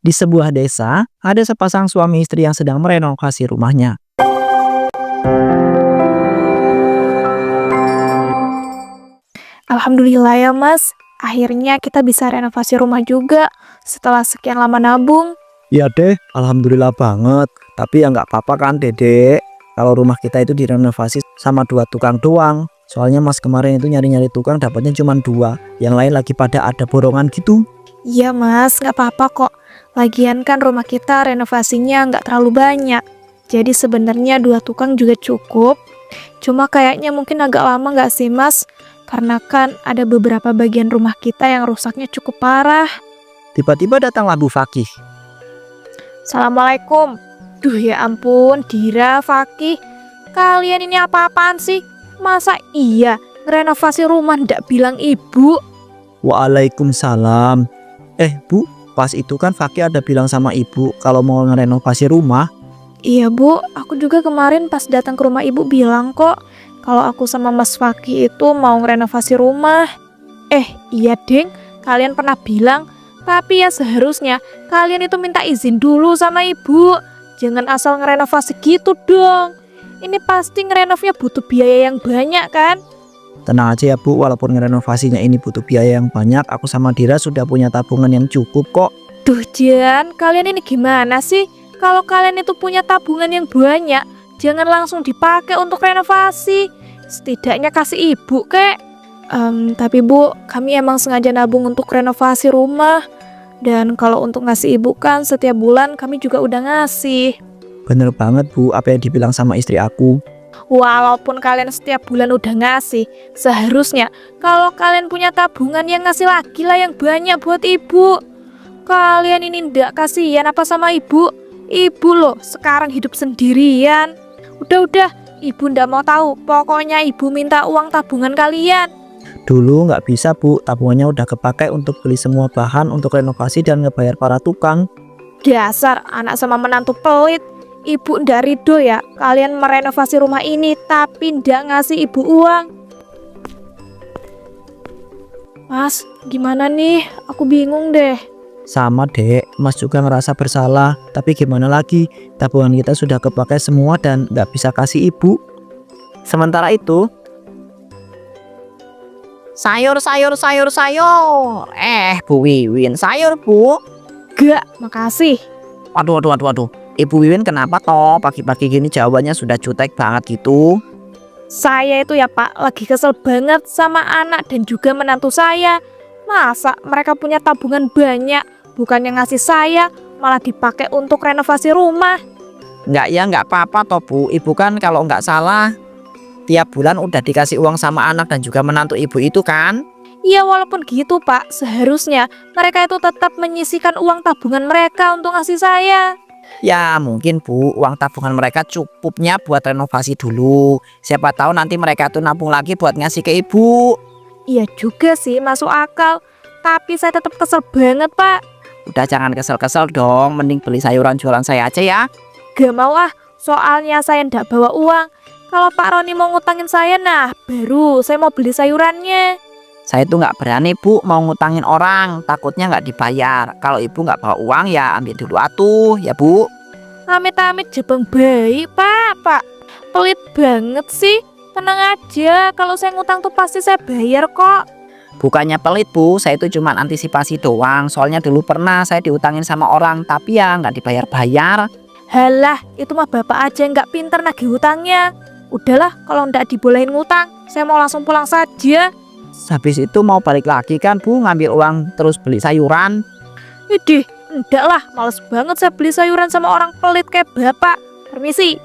Di sebuah desa, ada sepasang suami istri yang sedang merenovasi rumahnya. Alhamdulillah ya Mas, akhirnya kita bisa renovasi rumah juga setelah sekian lama nabung. Ya deh, alhamdulillah banget. Tapi ya nggak apa-apa kan dedek, kalau rumah kita itu direnovasi sama 2 tukang doang. Soalnya mas kemarin itu nyari-nyari tukang dapatnya cuma 2. Yang lain lagi pada ada borongan gitu. Iya Mas, nggak apa-apa kok. Lagian kan rumah kita renovasinya nggak terlalu banyak. Jadi sebenarnya 2 tukang juga cukup. Cuma kayaknya mungkin agak lama nggak sih Mas? Karena kan ada beberapa bagian rumah kita yang rusaknya cukup parah. Tiba-tiba datanglah Bu Fakih. Assalamualaikum. Duh ya ampun, Dira, Fakih. Kalian ini apa-apaan sih? Masa iya renovasi rumah ndak bilang ibu? Waalaikumsalam. Bu, pas itu kan Fakih ada bilang sama ibu kalau mau ngerenovasi rumah. Iya bu, aku juga kemarin pas datang ke rumah ibu bilang kok kalau aku sama Mas Fakih itu mau ngerenovasi rumah. Iya deng, kalian pernah bilang. Tapi ya seharusnya kalian itu minta izin dulu sama ibu. Jangan asal ngerenovasi gitu dong. Ini pasti ngerenovnya butuh biaya yang banyak kan? Tenang aja ya Bu, walaupun ngerenovasinya ini butuh biaya yang banyak, aku sama Dira sudah punya tabungan yang cukup kok. Duh Jan, kalian ini gimana sih? Kalau kalian itu punya tabungan yang banyak, jangan langsung dipakai untuk renovasi. Setidaknya kasih ibu kek. Tapi bu, kami emang sengaja nabung untuk renovasi rumah. Dan kalau untuk ngasih ibu kan setiap bulan kami juga udah ngasih. Bener banget Bu, apa yang dibilang sama istri aku. Walaupun kalian setiap bulan udah ngasih, seharusnya kalau kalian punya tabungan yang ngasih lagi lah yang banyak buat ibu. Kalian ini ndak kasihan apa sama ibu? Ibu loh sekarang hidup sendirian. Udah, ibu ndak mau tahu. Pokoknya ibu minta uang tabungan kalian. Dulu nggak bisa Bu, tabungannya udah kepakai untuk beli semua bahan untuk renovasi dan ngebayar para tukang. Dasar anak sama menantu pelit. Ibu ndak ridho ya kalian merenovasi rumah ini tapi ndak ngasih ibu uang. Mas, gimana nih? Aku bingung deh. Sama dek, Mas juga ngerasa bersalah. Tapi gimana lagi, tabungan kita sudah kepakai semua dan nggak bisa kasih ibu. Sementara itu, sayur. Bu Wiwin, sayur Bu. Gak, makasih. Waduh. Ibu Wiwin kenapa toh? Pagi-pagi gini jawabannya sudah jutek banget gitu. Saya itu ya Pak, lagi kesel banget sama anak dan juga menantu saya. Masa mereka punya tabungan banyak, bukannya ngasih saya, malah dipakai untuk renovasi rumah. Nggak apa-apa toh Bu. Ibu kan kalau nggak salah tiap bulan udah dikasih uang sama anak dan juga menantu ibu itu kan? Ya walaupun gitu Pak, seharusnya mereka itu tetap menyisihkan uang tabungan mereka untuk ngasih saya. Ya mungkin Bu, uang tabungan mereka cukupnya buat renovasi dulu. Siapa tahu nanti mereka tuh nabung lagi buat ngasih ke ibu. Iya juga sih, masuk akal. Tapi saya tetap kesel banget Pak. Udah jangan kesel-kesel dong, mending beli sayuran jualan saya aja ya. Gak mau ah, soalnya saya ndak bawa uang. Kalau Pak Roni mau ngutangin saya, nah baru saya mau beli sayurannya. Saya tuh nggak berani Bu mau ngutangin orang, takutnya nggak dibayar. Kalau ibu nggak bawa uang ya ambil dulu atuh ya Bu. Amit-amit jebang bayi Pak. Pelit banget sih. Tenang aja, kalau saya ngutang tuh pasti saya bayar kok. Bukannya pelit Bu, saya itu cuma antisipasi doang. Soalnya dulu pernah saya diutangin sama orang, tapi ya nggak dibayar-bayar. Halah, itu mah bapak aja nggak pinter nagih hutangnya. Udahlah, kalau ndak dibolehin ngutang, saya mau langsung pulang saja. Habis itu mau balik lagi kan Bu, ngambil uang terus beli sayuran. Idih, enggak lah, males banget saya beli sayuran sama orang pelit kayak bapak. Permisi.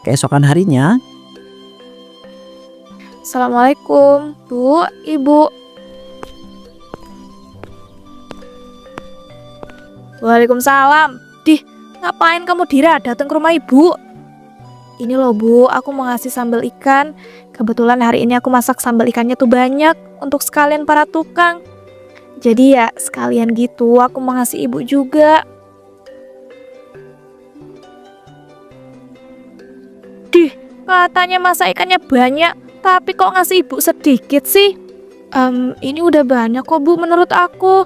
Keesokan harinya, Assalamualaikum, Bu, Ibu. Waalaikumsalam. Dih, ngapain kamu Dira datang ke rumah Ibu? Ini loh Bu, aku mau ngasih sambal ikan. Kebetulan hari ini aku masak sambal ikannya tuh banyak untuk sekalian para tukang. Jadi ya sekalian gitu aku mau ngasih ibu juga. Dih, katanya masak ikannya banyak, tapi kok ngasih ibu sedikit sih? Ini udah banyak kok Bu menurut aku.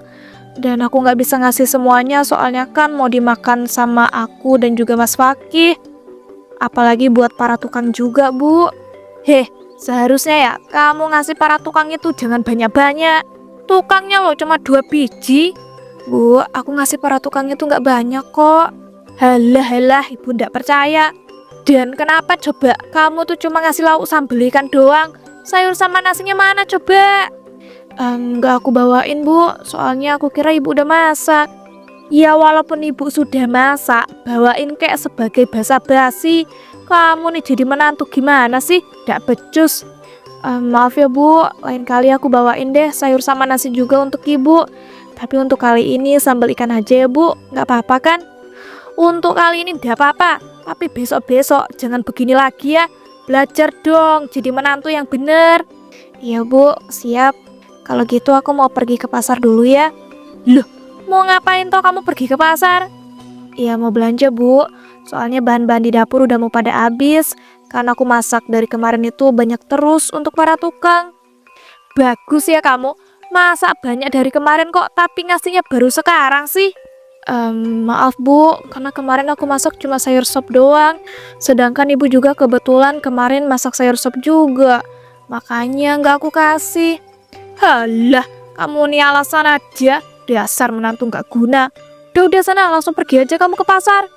Dan aku nggak bisa ngasih semuanya soalnya kan mau dimakan sama aku dan juga Mas Fakih. Apalagi buat para tukang juga Bu. Heh, seharusnya ya kamu ngasih para tukang itu jangan banyak-banyak. Tukangnya loh cuma 2 biji. Bu, aku ngasih para tukang itu nggak banyak kok. Halah, ibu nggak percaya. Dan kenapa coba kamu tuh cuma ngasih lauk sambal ikan doang? Sayur sama nasinya mana coba? Nggak aku bawain Bu, soalnya aku kira ibu udah masak. Ya walaupun ibu sudah masak, bawain kayak sebagai basa-basi. Kamu nih jadi menantu gimana sih? Nggak becus. Maaf ya Bu, lain kali aku bawain deh sayur sama nasi juga untuk ibu. Tapi untuk kali ini sambal ikan aja ya Bu, nggak apa-apa kan? Untuk kali ini nggak apa-apa, tapi besok-besok jangan begini lagi ya. Belajar dong, jadi menantu yang bener. Iya Bu, siap. Kalau gitu aku mau pergi ke pasar dulu ya. Loh, mau ngapain toh kamu pergi ke pasar? Iya mau belanja Bu, soalnya bahan-bahan di dapur udah mau pada habis. Karena aku masak dari kemarin itu banyak terus untuk para tukang. Bagus ya kamu, masak banyak dari kemarin kok tapi ngasihnya baru sekarang sih. Maaf Bu, karena kemarin aku masak cuma sayur sop doang. Sedangkan ibu juga kebetulan kemarin masak sayur sop juga. Makanya nggak aku kasih. Halah, kamu nih alasan aja. Dasar menantu nggak guna. Udah sana langsung pergi aja kamu ke pasar.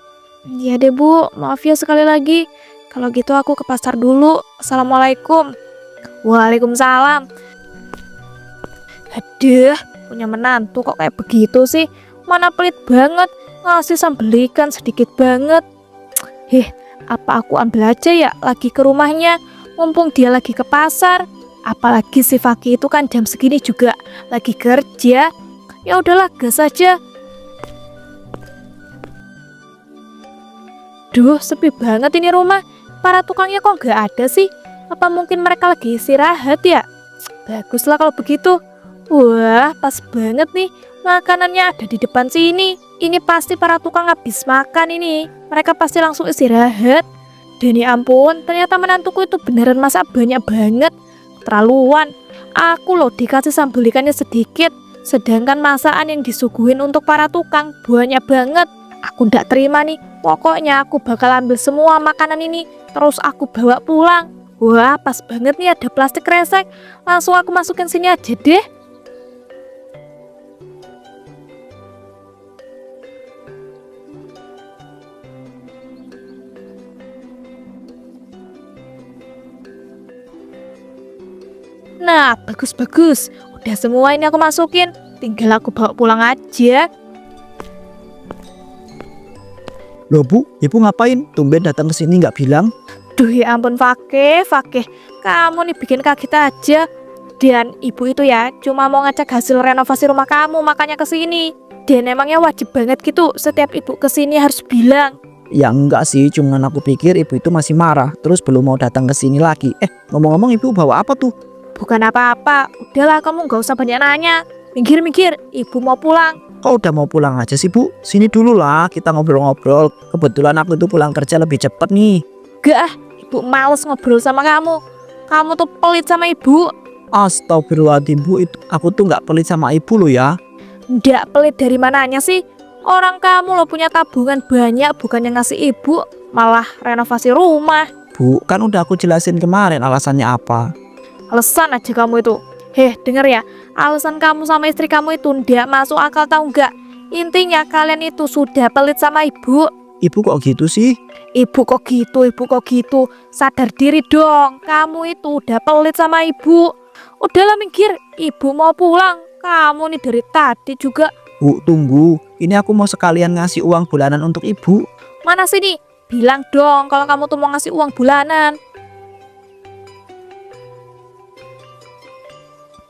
Iya deh Bu, maaf ya sekali lagi. Kalau gitu aku ke pasar dulu. Assalamualaikum. Waalaikumsalam. Aduh, punya menantu kok kayak begitu sih. Mana pelit banget, ngasih sambal ikan sedikit banget. Apa aku ambil aja ya lagi ke rumahnya. Mumpung dia lagi ke pasar. Apalagi si Fakih itu kan jam segini juga lagi kerja. Ya udahlah, gas aja. Duh, sepi banget ini rumah. Para tukangnya kok nggak ada sih? Apa mungkin mereka lagi istirahat ya? Baguslah kalau begitu. Wah, pas banget nih. Makanannya ada di depan sini. Ini pasti para tukang habis makan ini. Mereka pasti langsung istirahat. Dan ya ampun, ternyata menantuku itu beneran masak banyak banget. Terlaluan. Aku loh dikasih sambal ikannya sedikit. Sedangkan masakan yang disuguhin untuk para tukang banyak banget. Aku ndak terima nih. Pokoknya aku bakal ambil semua makanan ini. Terus aku bawa pulang. Wah, pas banget nih ada plastik kresek. Langsung aku masukin sini aja deh. Nah, bagus-bagus. Udah semua ini aku masukin. Tinggal aku bawa pulang aja. Loh Bu, ibu ngapain? Tumben datang ke sini nggak bilang? Duh ya ampun Fakih. Kamu nih bikin kaget aja. Dan ibu itu ya cuma mau ngecek hasil renovasi rumah kamu, makanya kesini. Dan emangnya wajib banget gitu setiap ibu kesini harus bilang. Ya enggak sih, cuman aku pikir ibu itu masih marah, terus belum mau datang ke sini lagi. Ngomong-ngomong ibu bawa apa tuh? Bukan apa-apa, udahlah kamu gak usah banyak nanya. Mikir-mikir, ibu mau pulang. Kok udah mau pulang aja sih Bu? Sini dulu lah, kita ngobrol-ngobrol. Kebetulan aku itu pulang kerja lebih cepet nih. Gak, ibu males ngobrol sama kamu. Kamu tuh pelit sama ibu. Astagfirullahaladzim Bu, itu aku tuh nggak pelit sama ibu lo ya. Nggak pelit dari mananya sih? Orang kamu lo punya tabungan banyak, bukannya ngasih ibu, malah renovasi rumah. Bu, kan udah aku jelasin kemarin alasannya apa. Alasan aja kamu itu. Denger ya, alasan kamu sama istri kamu itu ndak masuk akal tahu nggak? Intinya kalian itu sudah pelit sama ibu. Ibu kok gitu sih? Ibu kok gitu. Sadar diri dong, kamu itu udah pelit sama ibu. Udahlah minggir, ibu mau pulang. Kamu nih dari tadi juga. Bu, tunggu. Ini aku mau sekalian ngasih uang bulanan untuk ibu. Mana sini? Bilang dong kalau kamu tuh mau ngasih uang bulanan.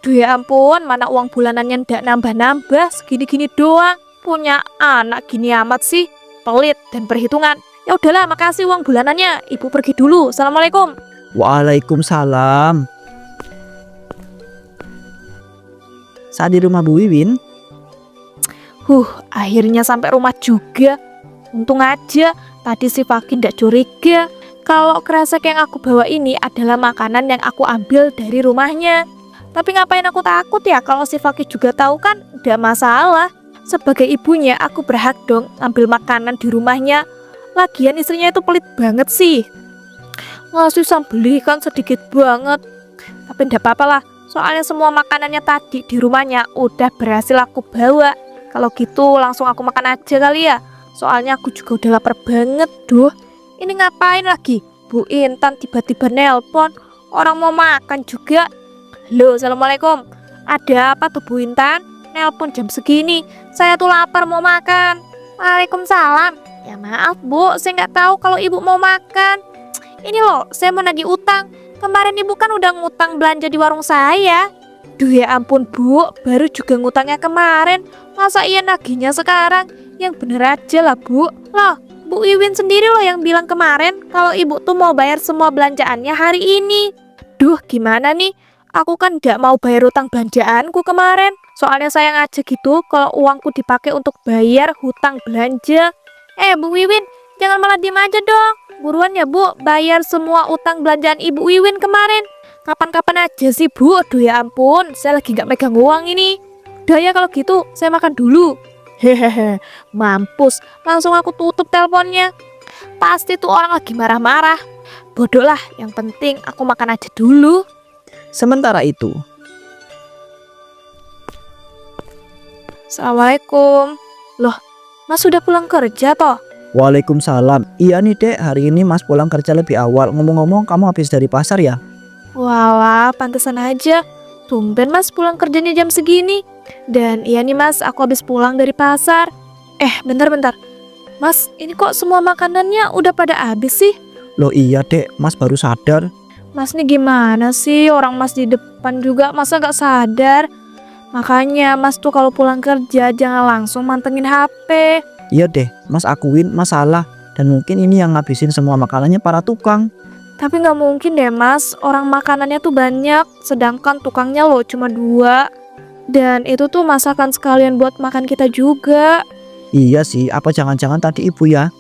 Duh ya ampun, mana uang bulanannya ndak nambah-nambah, segini-gini doang. Punya anak gini amat sih, pelit dan perhitungan. Ya udahlah, makasih uang bulanannya. Ibu pergi dulu. Assalamualaikum. Waalaikumsalam. Saat di rumah Bu Wiwin. Akhirnya sampai rumah juga. Untung aja tadi si Fakih ndak curiga kalau kresek yang aku bawa ini adalah makanan yang aku ambil dari rumahnya. Tapi ngapain aku takut ya, kalau si Fakih juga tahu kan udah masalah. Sebagai ibunya aku berhak dong ambil makanan di rumahnya. Lagian istrinya itu pelit banget sih. Ngasih sambeli kan sedikit banget. Tapi ndak apa-apa lah, soalnya semua makanannya tadi di rumahnya udah berhasil aku bawa. Kalau gitu langsung aku makan aja kali ya. Soalnya aku juga udah lapar banget. Duh, ini ngapain lagi? Bu Intan tiba-tiba nelpon. Orang mau makan juga. Halo, assalamualaikum. Ada apa tuh Bu Intan? Nelpon jam segini. Saya tuh lapar mau makan. Waalaikumsalam. Ya maaf Bu, saya nggak tahu kalau ibu mau makan. Ini loh, saya mau nagih utang. Kemarin ibu kan udah ngutang belanja di warung saya. Duh ya ampun Bu, baru juga ngutangnya kemarin. Masa iya nagihnya sekarang? Yang bener aja lah Bu. Loh, Bu Iwin sendiri loh yang bilang kemarin kalau ibu tuh mau bayar semua belanjaannya hari ini. Duh, gimana nih? Aku kan gak mau bayar utang belanjaanku kemarin. Soalnya sayang aja gitu kalau uangku dipakai untuk bayar hutang belanja. Bu Wiwin, jangan malah diem aja dong. Buruan ya Bu, bayar semua utang belanjaan Ibu Wiwin kemarin. Kapan-kapan aja sih Bu, aduh ya ampun, saya lagi gak megang uang ini. Udah ya kalau gitu, saya makan dulu. Hehehe, mampus, langsung aku tutup teleponnya. Pasti tuh orang lagi marah-marah. Bodoh lah, yang penting aku makan aja dulu. Sementara itu, Assalamualaikum. Loh, Mas sudah pulang kerja toh? Waalaikumsalam. Iya nih Dek, hari ini Mas pulang kerja lebih awal. Ngomong-ngomong, kamu habis dari pasar ya? Wah, pantesan aja. Tumben Mas pulang kerjanya jam segini. Dan iya nih Mas, aku habis pulang dari pasar. Bentar. Mas, ini kok semua makanannya udah pada habis sih? Loh iya Dek, Mas baru sadar. Mas nih gimana sih? Orang Mas di depan juga masa gak sadar? Makanya Mas tuh kalau pulang kerja jangan langsung mantengin HP. Iya deh, Mas akuin masalah. Dan mungkin ini yang ngabisin semua makanannya para tukang. Tapi gak mungkin deh Mas, orang makanannya tuh banyak, sedangkan tukangnya loh cuma 2. Dan itu tuh masakan sekalian buat makan kita juga. Iya sih, apa jangan-jangan tadi ibu ya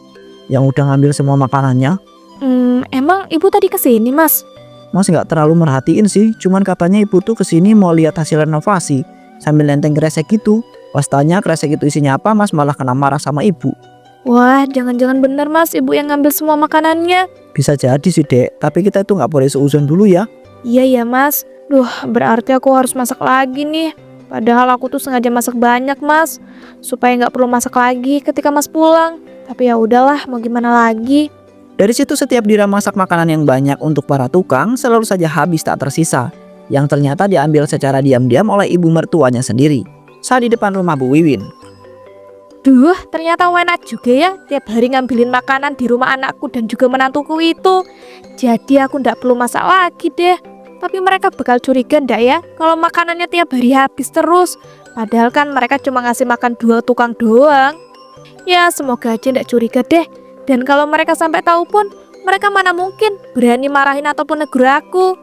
yang udah ngambil semua makanannya? Emang ibu tadi kesini Mas? Mas nggak terlalu merhatiin sih, cuman katanya ibu tuh kesini mau lihat hasil renovasi sambil nenteng kresek gitu. Pas tanya kresek itu isinya apa, Mas malah kena marah sama ibu. Wah, jangan-jangan bener Mas, ibu yang ngambil semua makanannya. Bisa jadi sih Dek, tapi kita itu nggak boleh seuzon dulu ya. Iya ya Mas. Duh, berarti aku harus masak lagi nih. Padahal aku tuh sengaja masak banyak Mas, supaya nggak perlu masak lagi ketika Mas pulang. Tapi ya udahlah, mau gimana lagi. Dari situ setiap Dira masak makanan yang banyak untuk para tukang selalu saja habis tak tersisa, yang ternyata diambil secara diam-diam oleh ibu mertuanya sendiri saat di depan rumah Bu Wiwin. Duh, ternyata enak juga ya tiap hari ngambilin makanan di rumah anakku dan juga menantuku itu. Jadi aku ndak perlu masak lagi deh. Tapi mereka bakal curiga ndak ya kalau makanannya tiap hari habis terus. Padahal kan mereka cuma ngasih makan 2 tukang doang. Ya semoga aja ndak curiga deh. Dan kalau mereka sampai tahu pun, mereka mana mungkin berani marahin ataupun negur aku.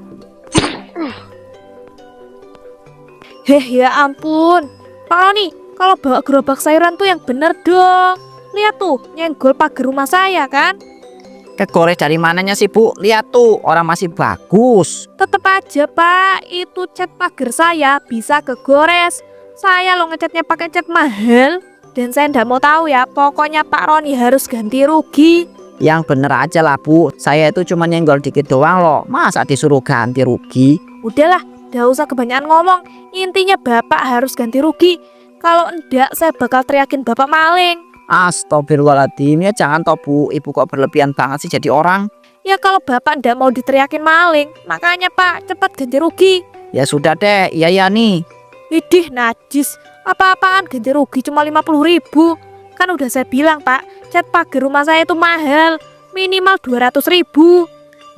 Ya ampun. Pak Roni, kalau bawa gerobak sayuran tuh yang bener dong. Lihat tuh, nyenggol pagar rumah saya kan. Kegores dari mananya sih Bu? Lihat tuh, orang masih bagus. Tetep aja Pak, itu cat pagar saya bisa kegores. Saya lo ngecatnya pakai cat mahal. Dan saya ndak mau tahu ya, pokoknya Pak Roni harus ganti rugi. Yang bener aja lah Bu, saya itu cuma nyenggol dikit doang loh. Masa disuruh ganti rugi? Udahlah, ndak usah kebanyakan ngomong. Intinya Bapak harus ganti rugi. Kalau enggak, saya bakal teriakin Bapak maling. Astagfirullahaladzim, ya jangan toh Bu, Ibu kok berlebihan banget sih jadi orang. Ya kalau Bapak ndak mau diteriakin maling, makanya Pak cepat ganti rugi. Ya sudah deh, iya nih. Idih najis, apa-apaan ganti rugi cuma 50.000. Kan udah saya bilang Pak, cat pagar rumah saya itu mahal, minimal 200.000.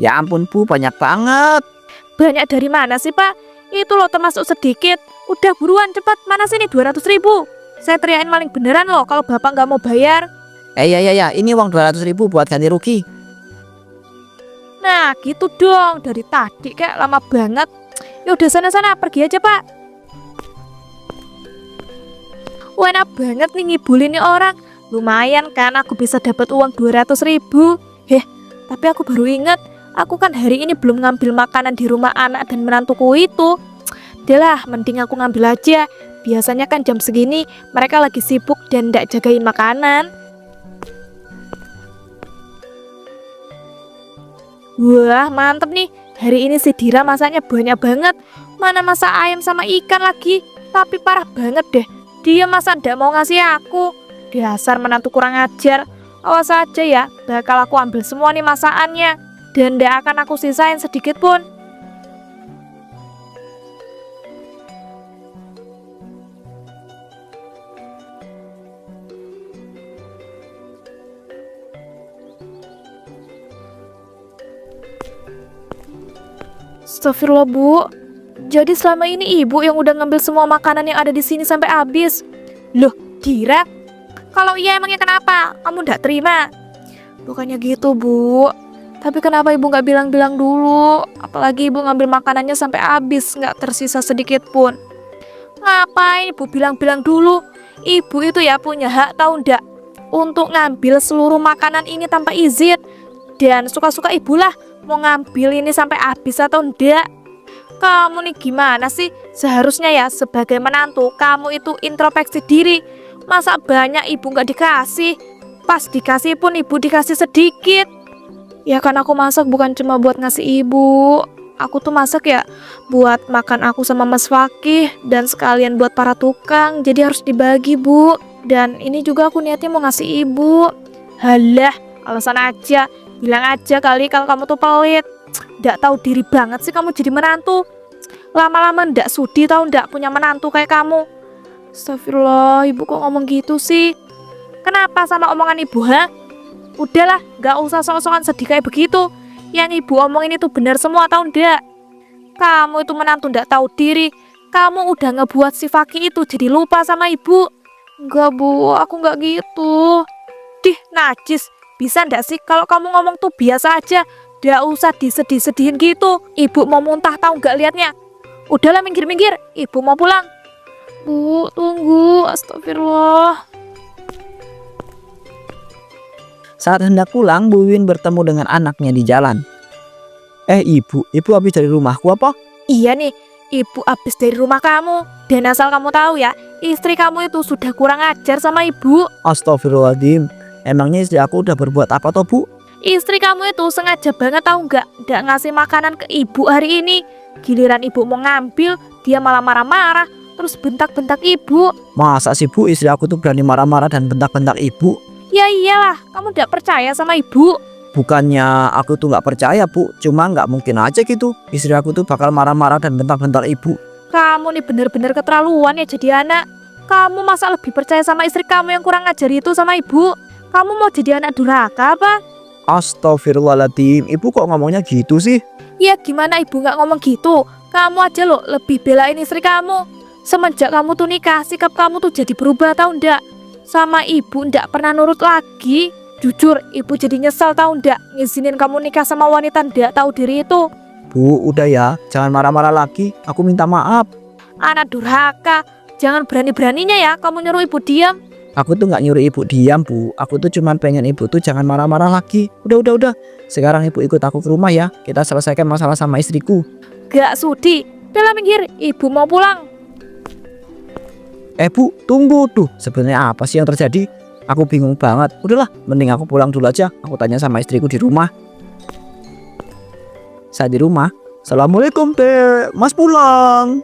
Ya ampun Bu, banyak banget. Banyak dari mana sih Pak? Itu loh termasuk sedikit. Udah buruan cepat, mana sini 200.000. Saya teriakin maling beneran loh kalau Bapak nggak mau bayar. Ya, ini uang 200.000 buat ganti rugi. Nah gitu dong, dari tadi kayak lama banget. Ya udah sana-sana pergi aja Pak. Enak banget nih ngibulin nih orang. Lumayan kan aku bisa dapat uang 200.000. Tapi aku baru ingat, aku kan hari ini belum ngambil makanan di rumah anak dan menantuku itu. udahlah, mending aku ngambil aja. Biasanya kan jam segini mereka lagi sibuk dan ndak jagain makanan. Wah, mantep nih. Hari ini si Dira masaknya banyak banget. Mana masak ayam sama ikan lagi. Tapi parah banget deh. Dia masa ndak mau ngasih aku. Dasar menantu kurang ajar. Awas aja ya, bakal aku ambil semua nih masakannya. Dan ndak akan aku sisain sedikit pun. Astagfirullah, Bu. Jadi selama ini Ibu yang udah ngambil semua makanan yang ada di sini sampai habis. Loh, Dira? Kalau iya emangnya kenapa? Kamu ndak terima? Bukannya gitu, Bu. Tapi kenapa Ibu nggak bilang-bilang dulu? Apalagi Ibu ngambil makanannya sampai habis, nggak tersisa sedikit pun. Ngapain Ibu bilang-bilang dulu? Ibu itu ya punya hak, tahu ndak? Untuk ngambil seluruh makanan ini tanpa izin. Dan suka-suka Ibu lah mau ngambil ini sampai habis atau ndak. Kamu nih gimana sih? Seharusnya ya sebagai menantu kamu itu introspeksi diri. Masa banyak Ibu nggak dikasih? Pas dikasih pun Ibu dikasih sedikit. Ya kan aku masak bukan cuma buat ngasih Ibu. Aku tuh masak ya buat makan aku sama Mas Fakih dan sekalian buat para tukang. Jadi harus dibagi, Bu. Dan ini juga aku niatnya mau ngasih Ibu. Halah, alasan aja. Bilang aja kali kalau kamu tuh pelit. Nggak tahu diri banget sih kamu jadi menantu. Lama-lama ndak sudi tahu ndak punya menantu kayak kamu. Astagfirullah, Ibu kok ngomong gitu sih? Kenapa sama omongan Ibu, ha? Udahlah, nggak usah sok-sokan sedih kayak begitu. Yang Ibu omongin itu benar semua tahu ndak? Kamu itu menantu ndak tahu diri. Kamu udah ngebuat si Fakih itu jadi lupa sama Ibu. Enggak, Bu, aku nggak gitu. Dih, najis. Bisa ndak sih kalau kamu ngomong tuh biasa aja. Ndak usah disedih-sedihin gitu. Ibu mau muntah tahu nggak liatnya. Udahlah minggir-minggir, Ibu mau pulang. Bu, tunggu. Astagfirullah. Saat hendak pulang, Bu Win bertemu dengan anaknya di jalan. Ibu habis dari rumahku apa? Iya nih, Ibu habis dari rumah kamu. Dan asal kamu tahu ya, istri kamu itu sudah kurang ajar sama Ibu. Astagfirullahaladzim. Emangnya istri aku udah berbuat apa toh, Bu? Istri kamu itu sengaja banget tahu nggak ngasih makanan ke Ibu hari ini. Giliran Ibu mau ngambil, dia malah marah-marah, terus bentak-bentak Ibu. Masa sih, Bu, istri aku tuh berani marah-marah dan bentak-bentak Ibu? Ya iyalah, kamu nggak percaya sama Ibu. Bukannya aku tuh nggak percaya, Bu, cuma nggak mungkin aja gitu istri aku tuh bakal marah-marah dan bentak-bentak Ibu. Kamu nih bener-bener keterlaluan ya jadi anak. Kamu masa lebih percaya sama istri kamu yang kurang ajar itu sama Ibu? Kamu mau jadi anak durhaka apa? Astagfirullahaladzim, Ibu kok ngomongnya gitu sih? Ya gimana Ibu nggak ngomong gitu? Kamu aja loh lebih belain istri kamu. Semenjak kamu tuh nikah, sikap kamu tuh jadi berubah tau ndak? Sama Ibu ndak pernah nurut lagi. Jujur, Ibu jadi nyesal tau ndak ngizinin kamu nikah sama wanita ndak tahu diri itu. Bu, udah ya, jangan marah-marah lagi. Aku minta maaf. Anak durhaka, jangan berani-beraninya ya kamu nyuruh Ibu diam. Aku tuh nggak nyuruh Ibu diam, Bu. Aku tuh cuman pengen Ibu tuh jangan marah-marah lagi. Udah. Sekarang Ibu ikut aku ke rumah ya. Kita selesaikan masalah sama istriku. Gak sudi. Bella minggir, Ibu mau pulang. Bu, tunggu tuh. Sebenarnya apa sih yang terjadi? Aku bingung banget. Udahlah, mending aku pulang dulu aja. Aku tanya sama istriku di rumah. Saat di rumah, Assalamualaikum Teh, Mas pulang.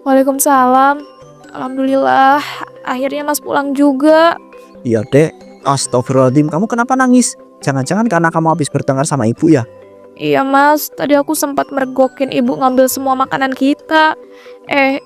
Waalaikumsalam. Alhamdulillah, akhirnya Mas pulang juga. Iya Dek. Astagfirullahaladzim, kamu kenapa nangis? Jangan-jangan karena kamu habis bertengkar sama ibu ya? Iya Mas, tadi aku sempat mergokin Ibu ngambil semua makanan kita.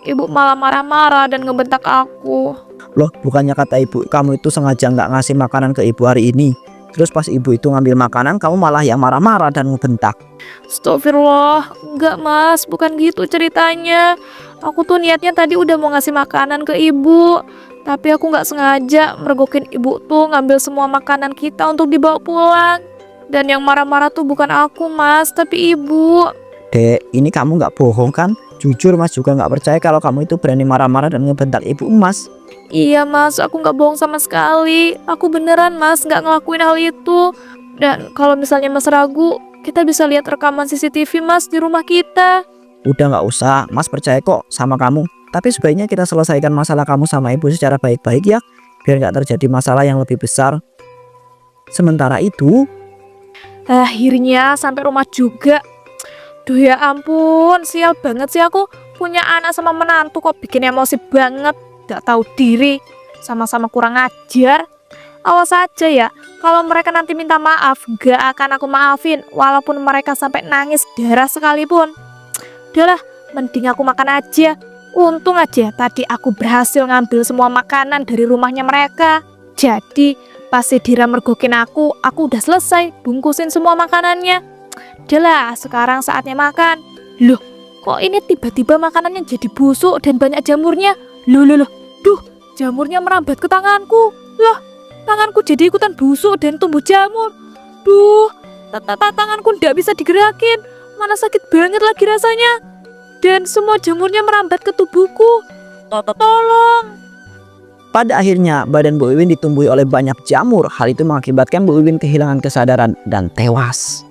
Ibu malah marah-marah dan ngebentak aku. Loh, bukannya kata ibu kamu itu sengaja nggak ngasih makanan ke ibu hari ini? Terus pas ibu itu ngambil makanan, kamu malah yang marah-marah dan ngebentak. Astagfirullah, enggak Mas, bukan gitu ceritanya. Aku tuh niatnya tadi udah mau ngasih makanan ke Ibu, tapi aku nggak sengaja mergokin Ibu tuh ngambil semua makanan kita untuk dibawa pulang. Dan yang marah-marah tuh bukan aku Mas, tapi Ibu. Dek, ini kamu nggak bohong kan? Jujur Mas juga nggak percaya kalau kamu itu berani marah-marah dan ngebentak ibu Mas. Iya Mas, aku nggak bohong sama sekali. Aku beneran Mas nggak ngelakuin hal itu. Dan kalau misalnya Mas ragu, kita bisa lihat rekaman CCTV Mas di rumah kita. Udah nggak usah, Mas percaya kok sama kamu. Tapi sebaiknya kita selesaikan masalah kamu sama ibu secara baik-baik ya, biar nggak terjadi masalah yang lebih besar. Sementara itu, Akhirnya sampai rumah juga. Duh ya ampun, sial banget sih aku. Punya anak sama menantu kok bikin emosi banget. Gak tahu diri, sama-sama kurang ajar. Awas aja ya, kalau mereka nanti minta maaf, gak akan aku maafin. Walaupun mereka sampai nangis darah sekalipun. Udahlah, mending aku makan aja. Untung aja tadi aku berhasil ngambil semua makanan dari rumahnya mereka. Jadi pas si Dira mergokin aku udah selesai bungkusin semua makanannya. Udahlah, sekarang saatnya makan. Loh, kok ini tiba-tiba makanannya jadi busuk dan banyak jamurnya? Loh, duh, jamurnya merambat ke tanganku. Loh, tanganku jadi ikutan busuk dan tumbuh jamur. Duh, tanganku ndak bisa digerakin. Mana sakit banget lagi rasanya. Dan semua jamurnya merambat ke tubuhku. Tolong. pada akhirnya badan Bu Iwin ditumbuhi oleh banyak jamur. Hal itu mengakibatkan Bu Iwin kehilangan kesadaran dan tewas.